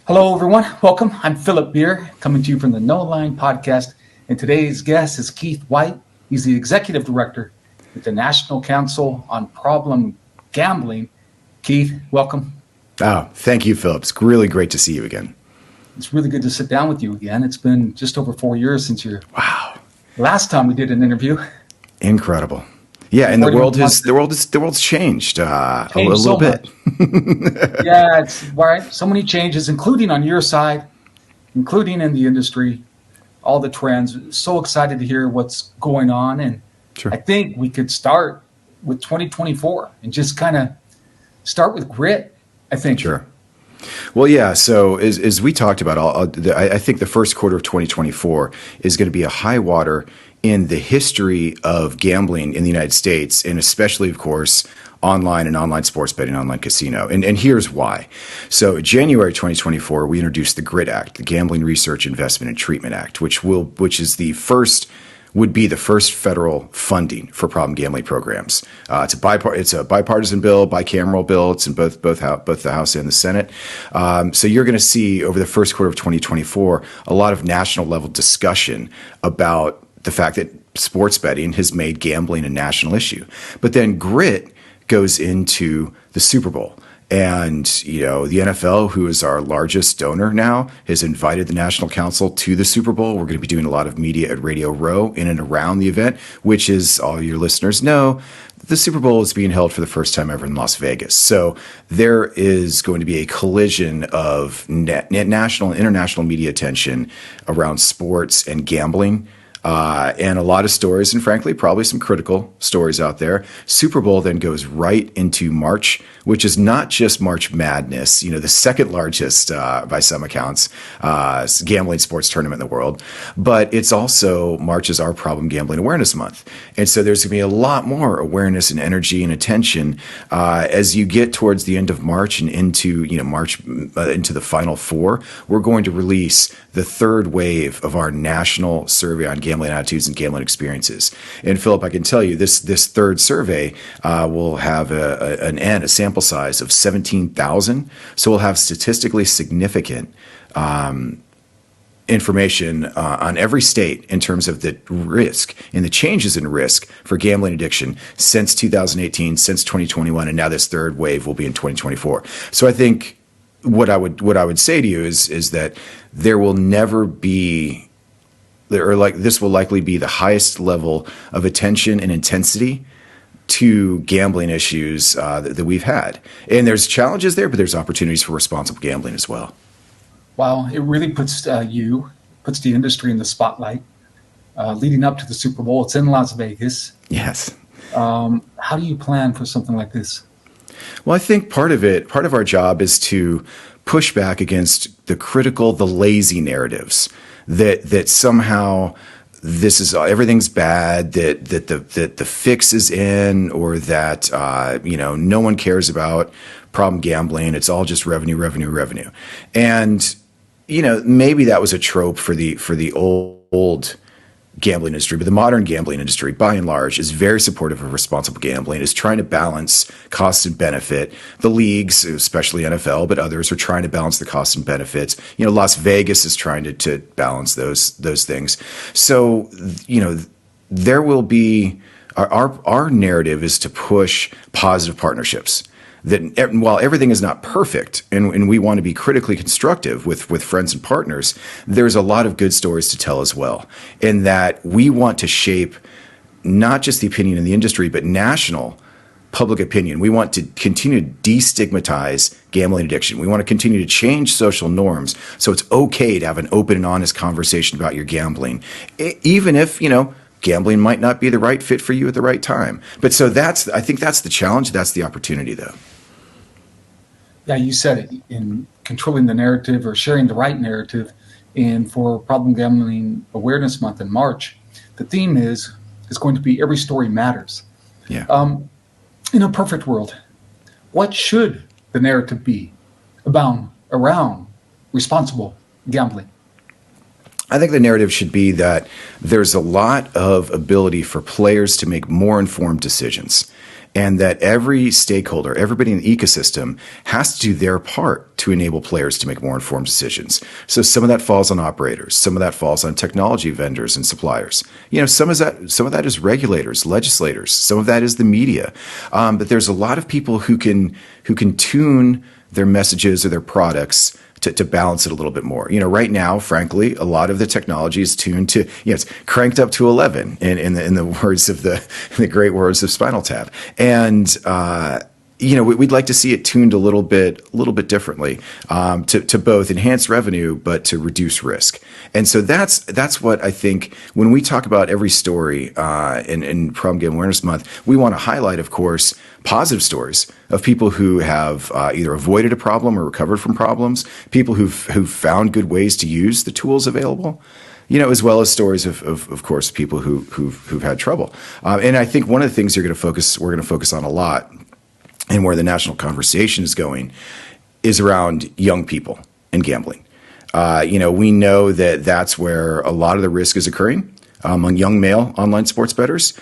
Hello, everyone. Welcome. I'm Philip Beer, coming to you from the No Line podcast. And today's guest is Keith White. He's the executive director at the National Council on Problem Gambling. Keith, welcome. Oh, thank you, Philip. It's really great to see you again. It's really good to sit down with you again. It's been just over 4 years since your Wow, last time we did an interview. Incredible. Yeah, and the world's changed a little so bit. Yeah, it's right. So many changes, including on your side, including in the industry, all the trends. So excited to hear what's going on, and Sure. I think we could start with 2024 and just kind of start with grit. I think. Sure. Well, yeah. So as we talked about, I think the first quarter of 2024 is going to be a high water in the history of gambling in the United States, and especially, of course, online sports betting, online casino. And here's why. So January 2024, we introduced the GRIT Act, the Gambling Research Investment and Treatment Act, which would be the first federal funding for problem gambling programs. It's a bipartisan bill, bicameral bill. It's in both the House and the Senate. So you're going to see over the first quarter of 2024 a lot of national level discussion about the fact that sports betting has made gambling a national issue. But then GRIT goes into the Super Bowl. And, the NFL, who is our largest donor now, has invited the National Council to the Super Bowl. We're going to be doing a lot of media at Radio Row in and around the event, which, is all your listeners know, the Super Bowl is being held for the first time ever in Las Vegas. So there is going to be a collision of national and international media attention around sports and gambling. And a lot of stories, and frankly, probably some critical stories out there. Super Bowl then goes right into March, which is not just March Madness, the second largest, by some accounts, gambling sports tournament in the world. But it's also March is our Problem Gambling Awareness Month. And so there's going to be a lot more awareness and energy and attention as you get towards the end of March and into, March, into the final four. We're going to release the third wave of our national survey on gambling attitudes and gambling experiences. And Philip, I can tell you this third survey will have a sample size of 17,000. So we'll have statistically significant information on every state in terms of the risk and the changes in risk for gambling addiction since 2018, since 2021, and now this third wave will be in 2024. So I think what I would say to you is that there will never be, this will likely be the highest level of attention and intensity to gambling issues that we've had. And there's challenges there, but there's opportunities for responsible gambling as well. Wow, it really puts the industry in the spotlight. Leading up to the Super Bowl, it's in Las Vegas. Yes. How do you plan for something like this? Well, I think part of our job is to push back against the lazy narratives that somehow this is everything's bad, that the fix is in, or that no one cares about problem gambling. It's all just revenue, and maybe that was a trope for the old gambling industry, but the modern gambling industry, by and large, is very supportive of responsible gambling, is trying to balance cost and benefit. The leagues, especially NFL, but others are trying to balance the costs and benefits. Las Vegas is trying to balance those things. So, there will be our narrative is to push positive partnerships. That while everything is not perfect and we want to be critically constructive with friends and partners, there's a lot of good stories to tell as well. And that we want to shape not just the opinion in the industry, but national public opinion. We want to continue to destigmatize gambling addiction. We want to continue to change social norms so it's okay to have an open and honest conversation about your gambling, even if, gambling might not be the right fit for you at the right time. But so I think that's the challenge. That's the opportunity, though. Yeah, you said it, in controlling the narrative or sharing the right narrative. And for Problem Gambling Awareness Month in March, the theme is going to be every story matters. Yeah. In a perfect world, what should the narrative be around responsible gambling? I think the narrative should be that there's a lot of ability for players to make more informed decisions. and that every stakeholder, everybody in the ecosystem has to do their part to enable players to make more informed decisions. So some of that falls on operators, some of that falls on technology vendors and suppliers. Some of that is regulators, legislators, some of that is the media. But there's a lot of people who can tune their messages or their products to balance it a little bit more. Right now, frankly, a lot of the technology is tuned to, it's cranked up to 11 in the words of the great words of Spinal Tap. And, we'd like to see it tuned a little bit differently, to both enhance revenue, but to reduce risk. And so that's what I think when we talk about every story, in Problem Gambling Awareness Month, we want to highlight, of course, positive stories of people who have either avoided a problem or recovered from problems, people who've found good ways to use the tools available, as well as stories of course, people who've had trouble. And I think one of the things we're going to focus on a lot, and where the national conversation is going, is around young people and gambling. We know that that's where a lot of the risk is occurring among young male online sports bettors.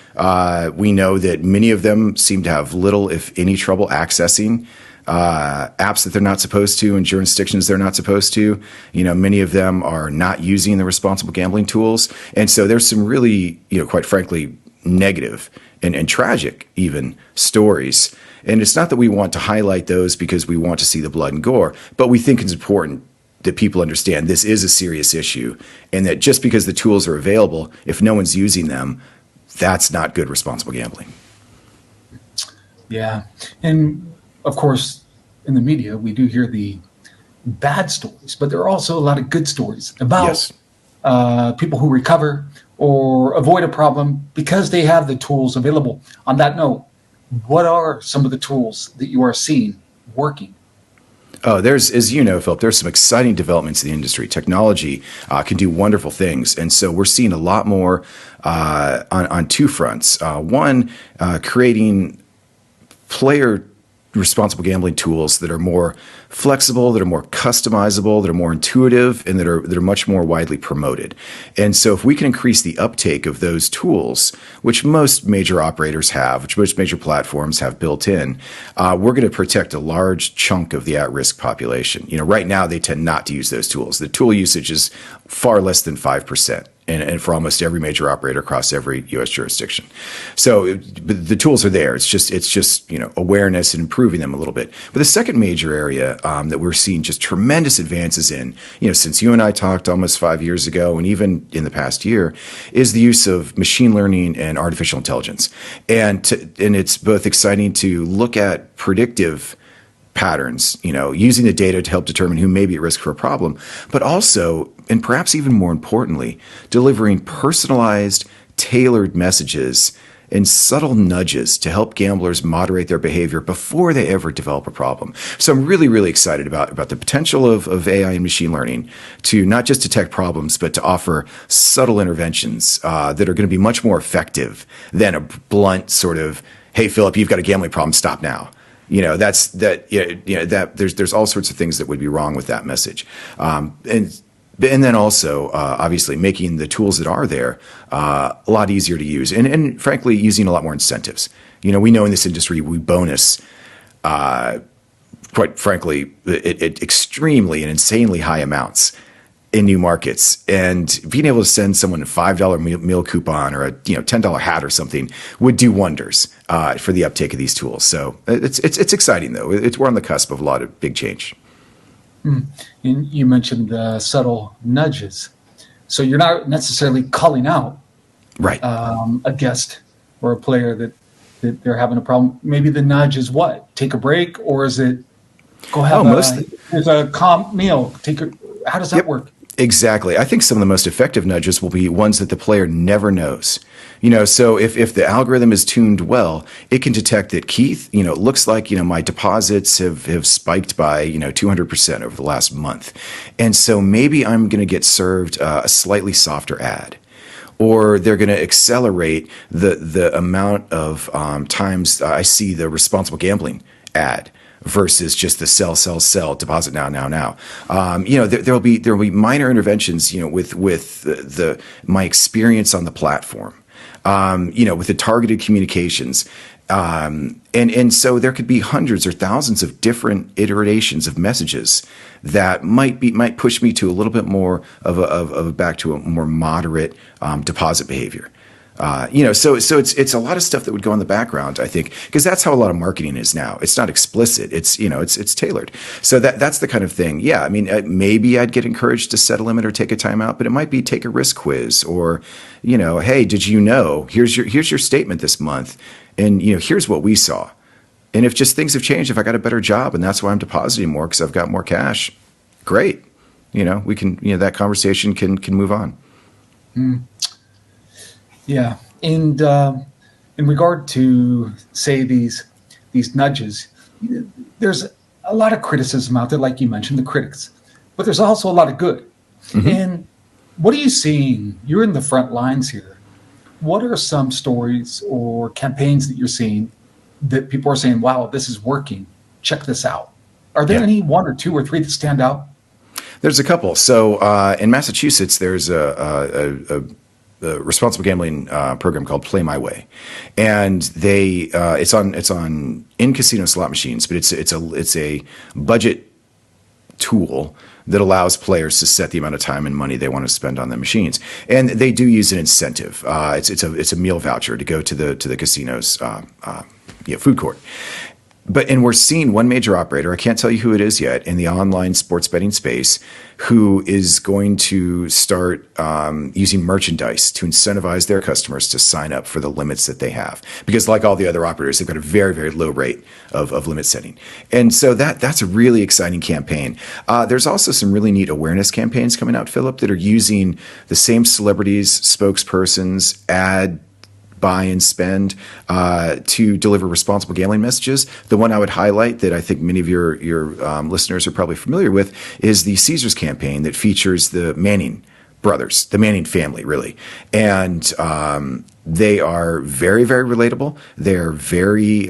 We know that many of them seem to have little, if any, trouble accessing apps that they're not supposed to in jurisdictions they're not supposed to. Many of them are not using the responsible gambling tools. And so there's some really, quite frankly, negative and tragic even stories. And it's not that we want to highlight those because we want to see the blood and gore, but we think it's important that people understand this is a serious issue, and that just because the tools are available, if no one's using them, that's not good responsible gambling. Yeah. And of course, in the media, we do hear the bad stories, but there are also a lot of good stories about people who recover or avoid a problem because they have the tools available. On that note, what are some of the tools that you are seeing working? Oh, as you know, Philip, there's some exciting developments in the industry. Technology can do wonderful things. And so we're seeing a lot more on two fronts. One, creating player responsible gambling tools that are more flexible, that are more customizable, that are more intuitive, and that are much more widely promoted. And so if we can increase the uptake of those tools, which most major operators have, which most major platforms have built in, we're going to protect a large chunk of the at-risk population. Right now they tend not to use those tools. The tool usage is far less than 5%. And for almost every major operator across every U.S. jurisdiction. So the tools are there. It's just awareness and improving them a little bit. But the second major area that we're seeing just tremendous advances in, since you and I talked almost 5 years ago, and even in the past year, is the use of machine learning and artificial intelligence. And it's both exciting to look at predictive patterns, using the data to help determine who may be at risk for a problem, but also, and perhaps even more importantly, delivering personalized, tailored messages and subtle nudges to help gamblers moderate their behavior before they ever develop a problem. So I'm really, really excited about the potential of AI and machine learning to not just detect problems, but to offer subtle interventions that are going to be much more effective than a blunt sort of, hey, Philip, you've got a gambling problem, stop now. There's all sorts of things that would be wrong with that message. And then also, obviously, making the tools that are there a lot easier to use, and frankly, using a lot more incentives. We know in this industry we bonus, quite frankly, it extremely and insanely high amounts in new markets, and being able to send someone a $5 meal coupon or a $10 hat or something would do wonders for the uptake of these tools. So it's exciting though. We're on the cusp of a lot of big change. And you mentioned the subtle nudges, so you're not necessarily calling out right a guest or a player that they're having a problem. Maybe the nudge is what? Take a break, or is it go have there's a calm meal? How does that work? Exactly. I think some of the most effective nudges will be ones that the player never knows. So if the algorithm is tuned well, it can detect that Keith, it looks like, my deposits have spiked by, 200% over the last month. And so maybe I'm going to get served a slightly softer ad. Or they're going to accelerate the amount of times I see the responsible gambling ad versus just the sell, deposit now. There'll be minor interventions, with my experience on the platform, with the targeted communications, And so there could be hundreds or thousands of different iterations of messages that might push me to a little bit more of a back to a more moderate deposit behavior. So it's a lot of stuff that would go in the background, I think, because that's how a lot of marketing is now. It's not explicit. It's tailored. So that's the kind of thing. Yeah. I mean, maybe I'd get encouraged to set a limit or take a timeout, but it might be take a risk quiz or, hey, did you know, here's your statement this month. And, here's what we saw. And if just things have changed, if I got a better job and that's why I'm depositing more because I've got more cash, great. We can, that conversation can move on. Yeah. And in regard to, say, these nudges, there's a lot of criticism out there, like you mentioned, the critics, but there's also a lot of good. Mm-hmm. And what are you seeing? You're in the front lines here. What are some stories or campaigns that you're seeing that people are saying, wow, this is working? Check this out. Are there any one or two or three that stand out? There's a couple. So in Massachusetts, there's a responsible gambling program called Play My Way, and it's on in casino slot machines, but it's a budget tool that allows players to set the amount of time and money they want to spend on the machines, and they do use an incentive. It's a meal voucher to go to the casino's food court. And we're seeing one major operator, I can't tell you who it is yet, in the online sports betting space, who is going to start using merchandise to incentivize their customers to sign up for the limits that they have. Because like all the other operators, they've got a very, very low rate of limit setting. And so that's a really exciting campaign. There's also some really neat awareness campaigns coming out, Philip, that are using the same celebrities, spokespersons, buy and spend to deliver responsible gambling messages. The one I would highlight that I think many of your listeners are probably familiar with is the Caesars campaign that features the Manning brothers, the Manning family, really. And they are very, very relatable. They're very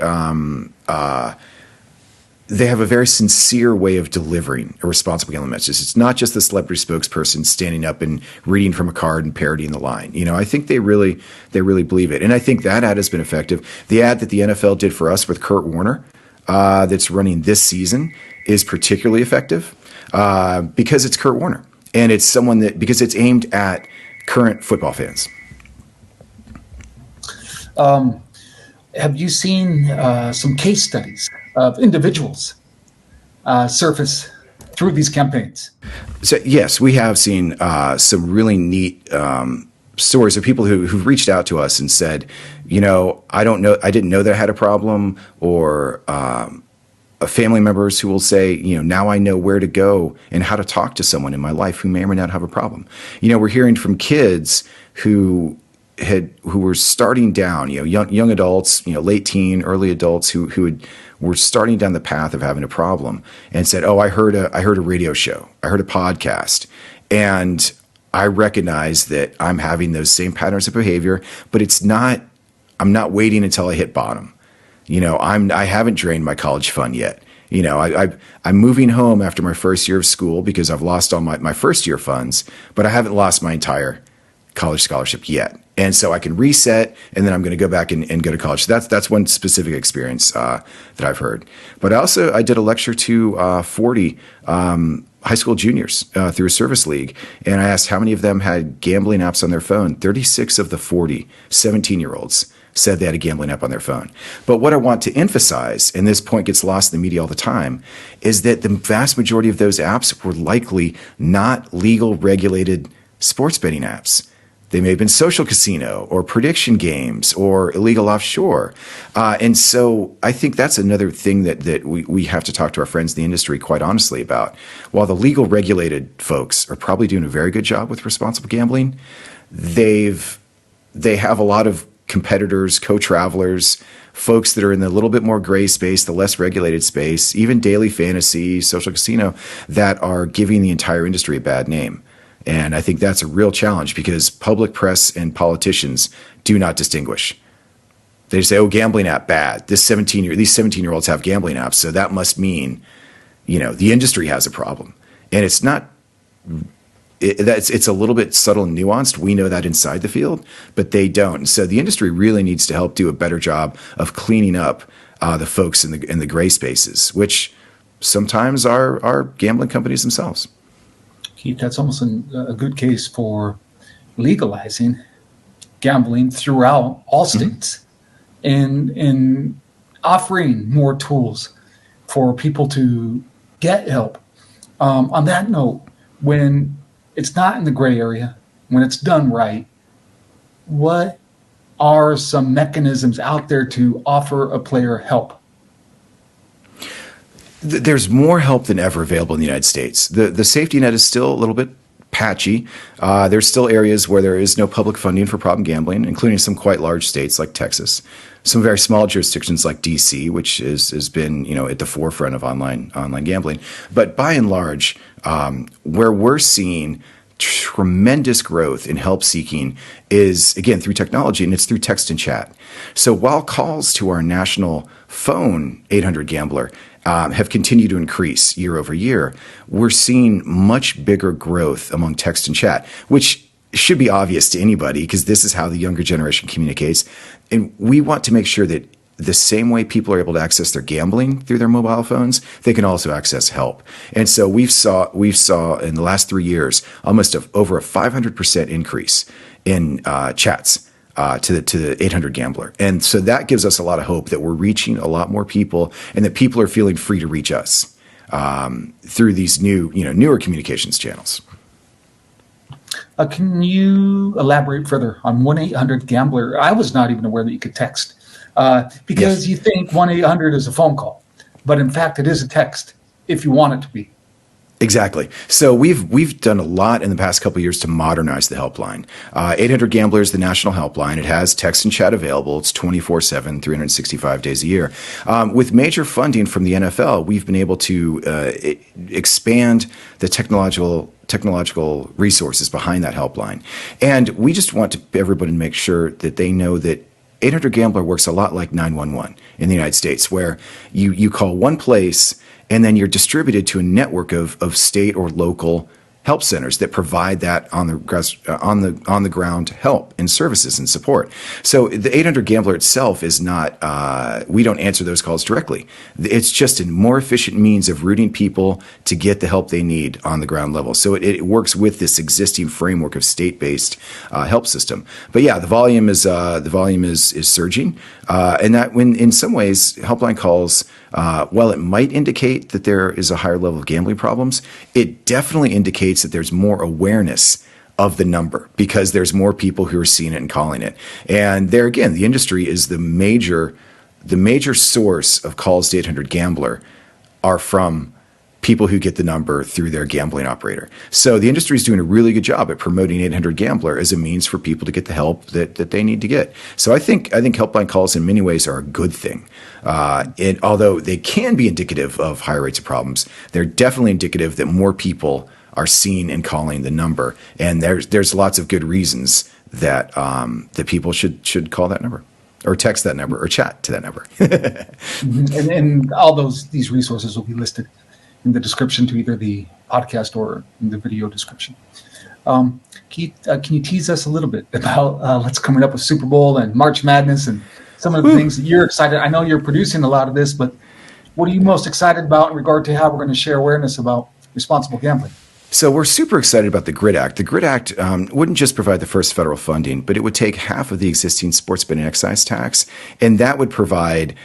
they have a very sincere way of delivering a responsible gambling message. It's not just the celebrity spokesperson standing up and reading from a card and parodying the line. I think they really believe it. And I think that ad has been effective. The ad that the NFL did for us with Kurt Warner that's running this season is particularly effective because it's Kurt Warner. And it's because it's aimed at current football fans. Have you seen some case studies of individuals surface through these campaigns? So, yes, we have seen some really neat stories of people who've reached out to us and said, I didn't know that I had a problem, or family members who will say, now I know where to go and how to talk to someone in my life who may or may not have a problem. We're hearing from kids who were starting down, young adults, late teen, early adults who were starting down the path of having a problem and said, "Oh, I heard a radio show, I heard a podcast, and I recognize that I'm having those same patterns of behavior, but I'm not waiting until I hit bottom. I haven't drained my college fund yet. I'm moving home after my first year of school because I've lost all my first year funds, but I haven't lost my entire college scholarship yet. And so I can reset, and then I'm going to go back and go to college." So that's one specific experience that I've heard. But I did a lecture to 40 high school juniors through a service league, and I asked how many of them had gambling apps on their phone. 36 of the 40 17-year-olds said they had a gambling app on their phone. But what I want to emphasize, and this point gets lost in the media all the time, is that the vast majority of those apps were likely not legal, regulated sports betting apps. They may have been social casino or prediction games or illegal offshore. And so I think that's another thing that we have to talk to our friends in the industry quite honestly about. While the legal regulated folks are probably doing a very good job with responsible gambling, they have a lot of competitors, co-travelers, folks that are in the little bit more gray space, the less regulated space, even daily fantasy, social casino, that are giving the entire industry a bad name. And I think that's a real challenge because public press and politicians do not distinguish. They say, "Oh, gambling app bad. These 17-year-olds have gambling apps, so that must mean, the industry has a problem." And it's it's a little bit subtle and nuanced. We know that inside the field, but they don't. So the industry really needs to help do a better job of cleaning up the folks in the gray spaces, which sometimes are gambling companies themselves. Keith, that's almost a good case for legalizing gambling throughout all states and offering more tools for people to get help. On that note, when it's not in the gray area, when it's done right, what are some mechanisms out there to offer a player help? There's more help than ever available in the United States. The safety net is still a little bit patchy. There's still areas where there is no public funding for problem gambling, including some quite large states like Texas, some very small jurisdictions like DC, which has been at the forefront of online gambling. But by and large, where we're seeing tremendous growth in help seeking is, again, through technology, and it's through text and chat. So while calls to our national phone 800 Gambler have continued to increase year over year, we're seeing much bigger growth among text and chat, which should be obvious to anybody because this is how the younger generation communicates. And we want to make sure that the same way people are able to access their gambling through their mobile phones, they can also access help. And so we've saw in the last 3 years almost over a 500% increase in chats to the 800 Gambler. And so that gives us a lot of hope that we're reaching a lot more people and that people are feeling free to reach us through these newer communications channels. Can you elaborate further on 1-800-GAMBLER? I was not even aware that you could text because You think 1-800 is a phone call, but in fact it is a text if you want it to be. Exactly. So we've done a lot in the past couple of years to modernize the helpline. 800 Gambler is the national helpline. It has text and chat available. It's 24/7, 365 days a year. With major funding from the NFL, we've been able to expand the technological resources behind that helpline. And we just want everybody to make sure that they know that 800 Gambler works a lot like 911 in the United States, where you call one place and then you're distributed to a network of state or local help centers that provide that on the ground help and services and support. So the 800 Gambler itself is not, we don't answer those calls directly. It's just a more efficient means of routing people to get the help they need on the ground level. So it works with this existing framework of state-based help system. But yeah, the volume is surging, and that when in some ways helpline calls, while it might indicate that there is a higher level of gambling problems, it definitely indicates that there's more awareness of the number because there's more people who are seeing it and calling it. And there again, the industry is the major source of calls to 800 Gambler are from people who get the number through their gambling operator. So the industry is doing a really good job at promoting 800 Gambler as a means for people to get the help that they need to get. So I think helpline calls in many ways are a good thing. And although they can be indicative of higher rates of problems, they're definitely indicative that more people are seeing and calling the number. And there's lots of good reasons that that people should call that number or text that number or chat to that number. and all these resources will be listed in the description to either the podcast or in the video description. Keith, can you tease us a little bit about what's coming up with Super Bowl and March Madness and some of the things that you're excited? I know you're producing a lot of this, but what are you most excited about in regard to how we're going to share awareness about responsible gambling? So we're super excited about the GRID Act. The GRID Act wouldn't just provide the first federal funding, but it would take half of the existing sports betting excise tax, and that would provide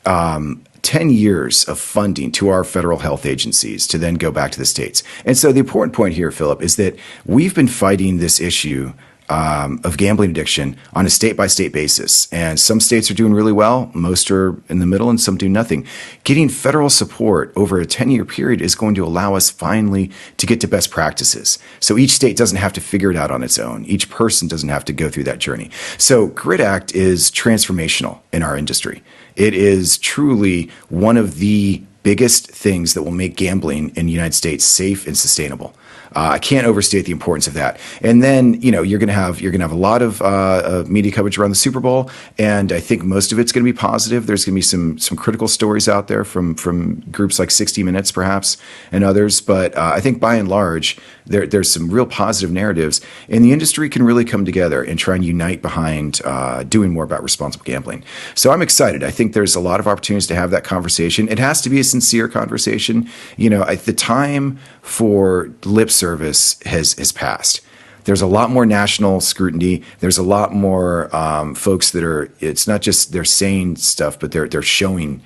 10 years of funding to our federal health agencies to then go back to the states. And so the important point here, Philip, is that we've been fighting this issue of gambling addiction on a state-by-state basis. And some states are doing really well, most are in the middle, and some do nothing. Getting federal support over a 10-year period is going to allow us finally to get to best practices. So each state doesn't have to figure it out on its own. Each person doesn't have to go through that journey. So GRID Act is transformational in our industry. It is truly one of the biggest things that will make gambling in the United States safe and sustainable. I can't overstate the importance of that. And then, you're going to have a lot of media coverage around the Super Bowl, and I think most of it's going to be positive. There's going to be some critical stories out there from groups like 60 Minutes, perhaps, and others. But I think by and large, there's some real positive narratives, and the industry can really come together and try and unite behind doing more about responsible gambling. So I'm excited. I think there's a lot of opportunities to have that conversation. It has to be a sincere conversation. The time for lip service has passed. There's a lot more national scrutiny. There's a lot more folks that are. It's not just they're saying stuff, but they're showing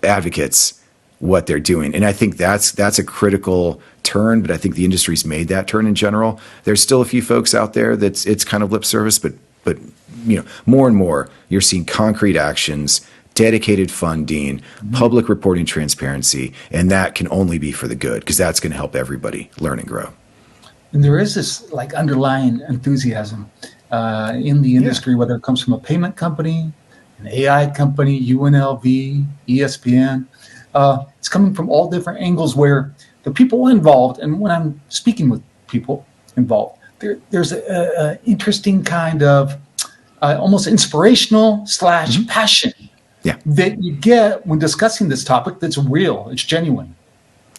advocates what they're doing, and I think that's a critical turn. But I think the industry's made that turn in general. There's still a few folks out there it's kind of lip service, but more and more you're seeing concrete actions, dedicated funding, public reporting transparency, and that can only be for the good, because that's going to help everybody learn and grow. And there is this underlying enthusiasm in the industry, whether it comes from a payment company, an AI company, UNLV, ESPN. It's coming from all different angles where the people involved, and when I'm speaking with people involved, there's an interesting kind of almost inspirational / passion that you get when discussing this topic that's real, it's genuine.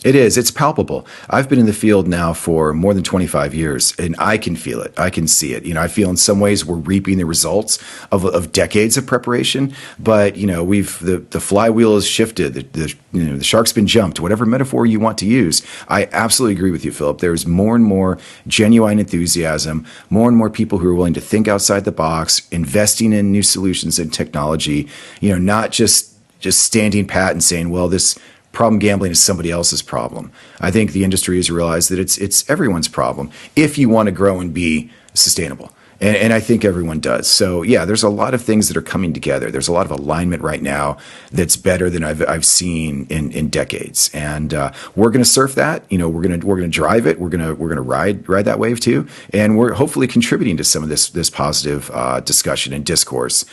It is. It's palpable. I've been in the field now for more than 25 years, and I can feel it. I can see it. I feel in some ways we're reaping the results of decades of preparation, but the flywheel has shifted. The shark's been jumped. Whatever metaphor you want to use, I absolutely agree with you, Philip. There's more and more genuine enthusiasm, more and more people who are willing to think outside the box, investing in new solutions and technology. Not just standing pat and saying, well, this problem gambling is somebody else's problem. I think the industry has realized that it's everyone's problem if you want to grow and be sustainable. And I think everyone does. So there's a lot of things that are coming together. There's a lot of alignment right now that's better than I've seen in decades. And we're going to surf that. We're going to drive it. We're going to ride that wave too. And we're hopefully contributing to some of this positive discussion and discourse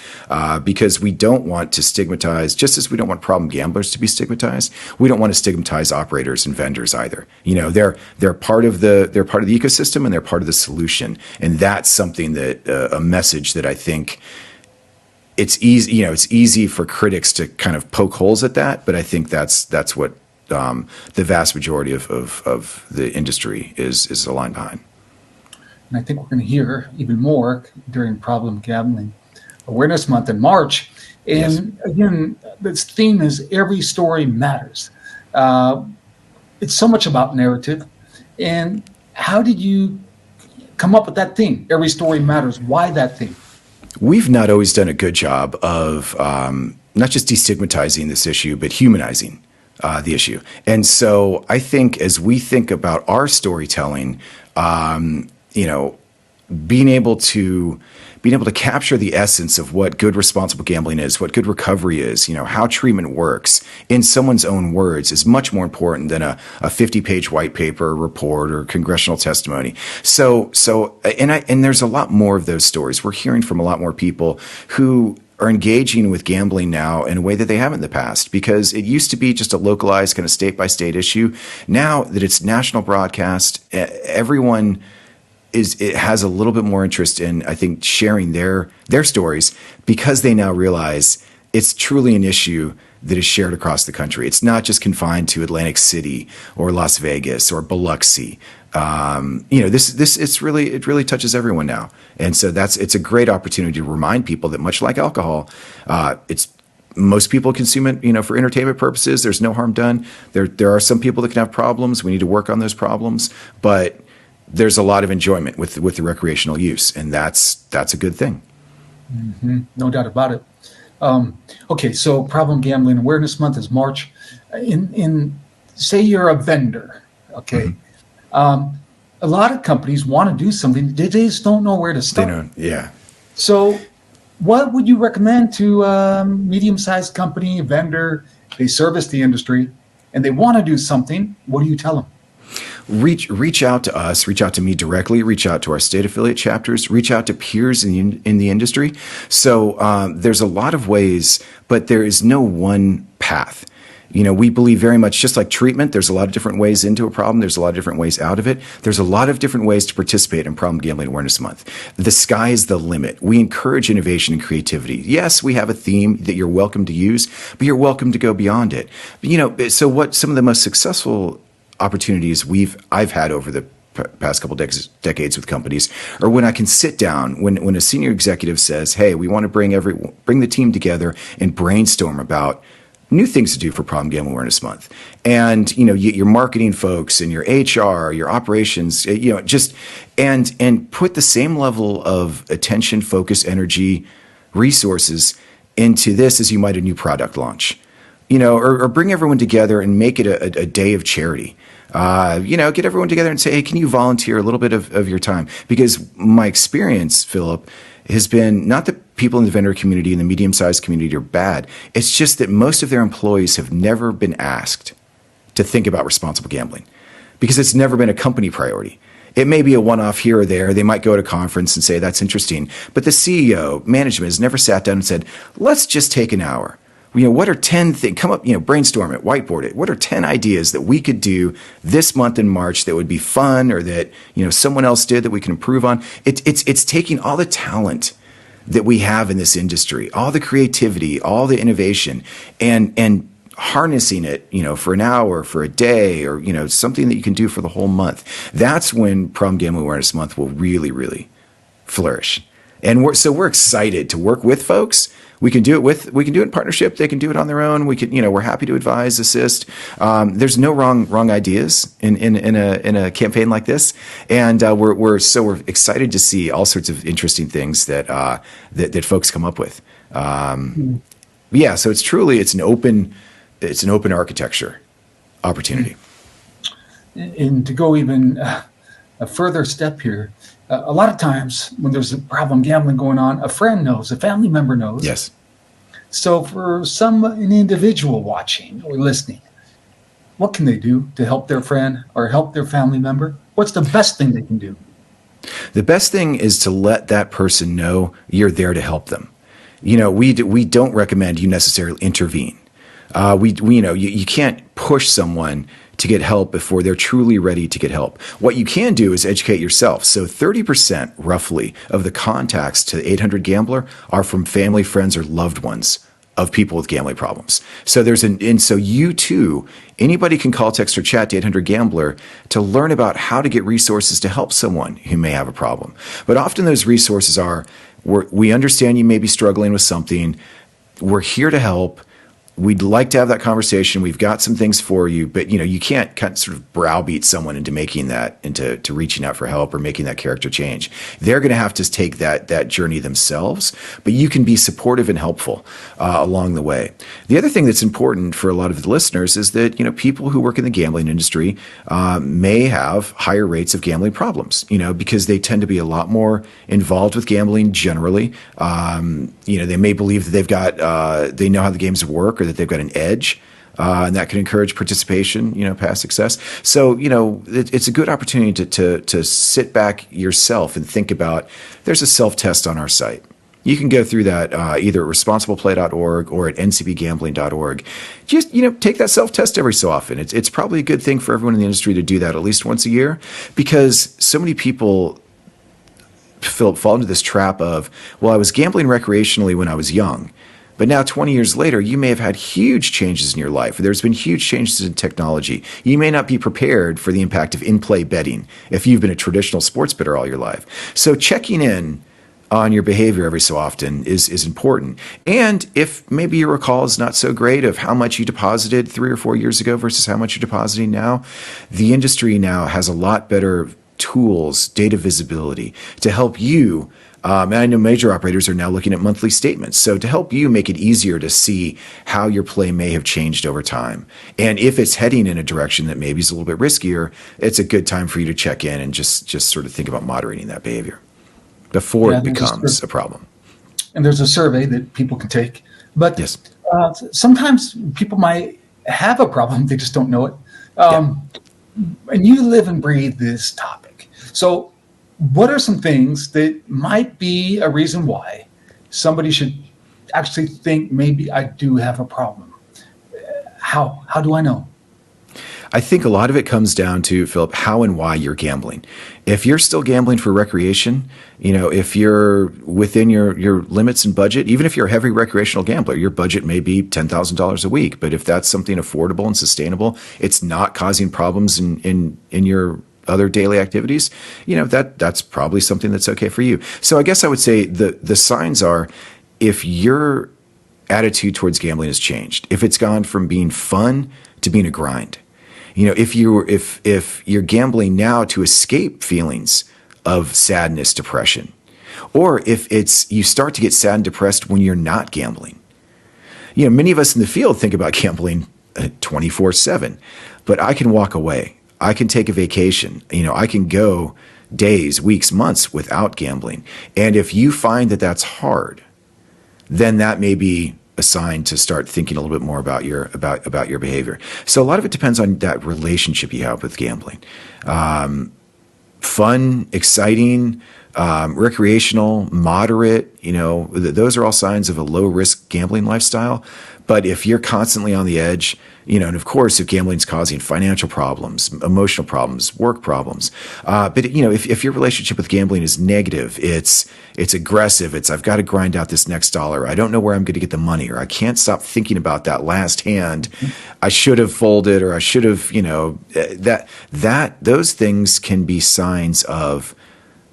because we don't want to stigmatize. Just as we don't want problem gamblers to be stigmatized, we don't want to stigmatize operators and vendors either. They're part of the ecosystem, and they're part of the solution. And that's something that a message that I think it's easy. It's easy for critics to kind of poke holes at that, but I think that's what the vast majority of the industry is aligned behind. And I think we're going to hear even more during Problem Gambling Awareness Month in March. And again, this theme is every story matters. It's so much about narrative. And how did you come up with that theme? Every story matters. Why that theme? We've not always done a good job of not just destigmatizing this issue, but humanizing the issue. And so I think as we think about our storytelling, being able to capture the essence of what good responsible gambling is, what good recovery is, how treatment works in someone's own words is much more important than a 50-page white paper report or congressional testimony. So there's a lot more of those stories. We're hearing from a lot more people who are engaging with gambling now in a way that they haven't in the past, because it used to be just a localized kind of state-by-state issue. Now that it's national broadcast, everyone it has a little bit more interest in, I think, sharing their stories, because they now realize it's truly an issue that is shared across the country. It's not just confined to Atlantic City or Las Vegas or Biloxi. It really touches everyone now, and so it's a great opportunity to remind people that, much like alcohol, most people consume it, for entertainment purposes. There's no harm done. There are some people that can have problems. We need to work on those problems, but there's a lot of enjoyment with the recreational use, and that's a good thing. Mm-hmm. No doubt about it. Okay, so Problem Gambling Awareness Month is March. In say you're a vendor, okay. Mm-hmm. A lot of companies want to do something, they just don't know where to start. So what would you recommend to a medium-sized company, a vendor? They service the industry, and they want to do something. What do you tell them? Reach out to us, reach out to me directly, reach out to our state affiliate chapters, reach out to peers in the industry. So there's a lot of ways, but there is no one path. We believe very much, just like treatment, there's a lot of different ways into a problem. There's a lot of different ways out of it. There's a lot of different ways to participate in Problem Gambling Awareness Month. The sky is the limit. We encourage innovation and creativity. Yes, we have a theme that you're welcome to use, but you're welcome to go beyond it. So what some of the most successful opportunities I've had over the past couple decades with companies, or when I can sit down, when a senior executive says, "Hey, we want to bring the team together and brainstorm about new things to do for Problem Gambling Awareness Month," and your marketing folks and your HR, your operations, just and put the same level of attention, focus, energy, resources into this as you might a new product launch, or bring everyone together and make it a day of charity. Get everyone together and say, "Hey, can you volunteer a little bit of your time?" Because my experience, Philip, has been not that people in the vendor community and the medium-sized community are bad. It's just that most of their employees have never been asked to think about responsible gambling because it's never been a company priority. It may be a one-off here or there. They might go to a conference and say, "That's interesting." But the CEO, management has never sat down and said, "Let's just take an hour. What are 10 things, come up, brainstorm it, whiteboard it. What are 10 ideas that we could do this month in March that would be fun or that, someone else did that we can improve on?" It's taking all the talent that we have in this industry, all the creativity, all the innovation, and harnessing it, for an hour, for a day, or, something that you can do for the whole month. That's when Problem Gambling Awareness Month will really, really flourish. And we're excited to work with folks. We can do it in partnership. They can do it on their own. We're happy to advise, assist. There's no wrong ideas in a campaign like this, and we're excited to see all sorts of interesting things that folks come up with. Yeah, so it's an open architecture opportunity. And to go even a further step here, a lot of times when there's a problem gambling going on, a friend knows, a family member knows. Yes. So for an individual watching or listening, what can they do to help their friend or help their family member? What's the best thing they can do? The best thing is to let that person know you're there to help them. We don't recommend you necessarily intervene. You can't push someone to get help before they're truly ready to get help. What you can do is educate yourself. So 30% roughly of the contacts to 800 Gambler are from family, friends, or loved ones of people with gambling problems. So so you too, anybody can call, text, or chat to 800 Gambler to learn about how to get resources to help someone who may have a problem. But often those resources are, we understand you may be struggling with something. We're here to help. We'd like to have that conversation. We've got some things for you, but you can't kind of sort of browbeat someone into into reaching out for help or making that character change. They're going to have to take that journey themselves, but you can be supportive and helpful along the way. The other thing that's important for a lot of the listeners is that people who work in the gambling industry may have higher rates of gambling problems. Because they tend to be a lot more involved with gambling generally. They may believe that they know how the games work, or that they've got an edge, and that can encourage participation, past success. So, it's a good opportunity to sit back yourself and think about, there's a self-test on our site. You can go through that either at responsibleplay.org or at ncbgambling.org. Just, take that self-test every so often. It's probably a good thing for everyone in the industry to do that at least once a year, because so many people, Philip, fall into this trap of, well, I was gambling recreationally when I was young. But now 20 years later, you may have had huge changes in your life. There's been huge changes in technology. You may not be prepared for the impact of in-play betting if you've been a traditional sports bettor all your life. So checking in on your behavior every so often is important. And if maybe your recall is not so great of how much you deposited 3 or 4 years ago versus how much you're depositing now, the industry now has a lot better tools, data visibility to help you. And I know major operators are now looking at monthly statements. So to help you make it easier to see how your play may have changed over time. And if it's heading in a direction that maybe is a little bit riskier, it's a good time for you to check in and just sort of think about moderating that behavior before it becomes a problem. And there's a survey that people can take. But yes. Sometimes people might have a problem, they just don't know it. And you live and breathe this topic. So what are some things that might be a reason why somebody should actually think maybe I do have a problem? How do I know? I think a lot of it comes down to, Philip, how and why you're gambling. If you're still gambling for recreation, if you're within your limits and budget, even if you're a heavy recreational gambler, your budget may be $10,000 a week. But if that's something affordable and sustainable, it's not causing problems in your other daily activities, that's probably something that's okay for you. So I guess I would say the signs are, if your attitude towards gambling has changed, if it's gone from being fun to being a grind, if you're gambling now to escape feelings of sadness, depression, or if you start to get sad and depressed when you're not gambling. Many of us in the field think about gambling 24/7, but I can walk away. I can take a vacation. I can go days, weeks, months without gambling. And if you find that that's hard, then that may be a sign to start thinking a little bit more about your behavior. So a lot of it depends on that relationship you have with gambling. Fun, exciting, recreational, moderate, those are all signs of a low risk gambling lifestyle. But if you're constantly on the edge, and of course, if gambling's causing financial problems, emotional problems, work problems, but if your relationship with gambling is negative, it's aggressive, I've got to grind out this next dollar, I don't know where I'm going to get the money, or I can't stop thinking about that last hand, I should have folded, or I should have, those things can be signs of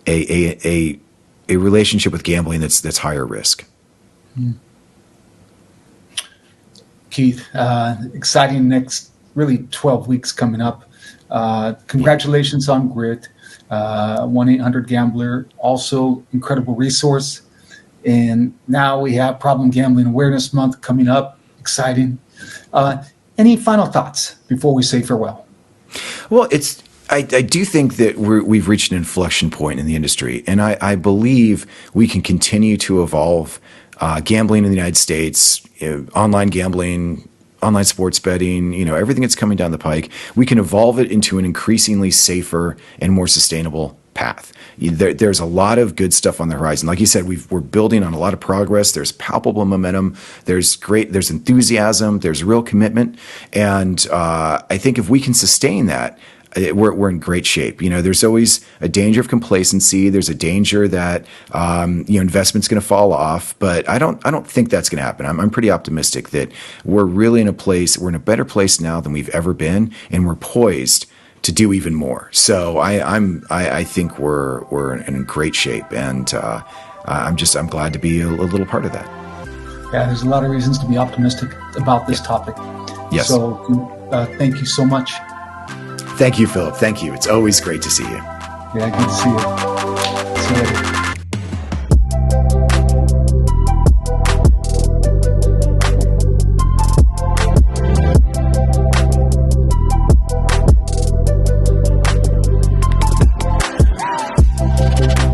a relationship with gambling that's higher risk. Keith, exciting next really 12 weeks coming up. Congratulations on GRIT, 1-800-GAMBLER, also incredible resource. And now we have Problem Gambling Awareness Month coming up. Exciting. Any final thoughts before we say farewell? Well, I do think that we've reached an inflection point in the industry, and I believe we can continue to evolve gambling in the United States, online gambling, online sports betting, everything that's coming down the pike. We can evolve it into an increasingly safer and more sustainable path. There's a lot of good stuff on the horizon. Like you said, we're building on a lot of progress. There's palpable momentum. There's enthusiasm. There's real commitment. And I think if we can sustain that, we're in great shape. There's always a danger of complacency. There's a danger that investment's going to fall off, but I don't think that's going to happen. I'm pretty optimistic that we're really we're in a better place now than we've ever been, and we're poised to do even more. So I think we're in great shape, and I'm glad to be a little part of that. Yeah, there's a lot of reasons to be optimistic about this topic. Yes. So thank you so much. Thank you, Philip. Thank you. It's always great to see you. Yeah, good to see you. See you later.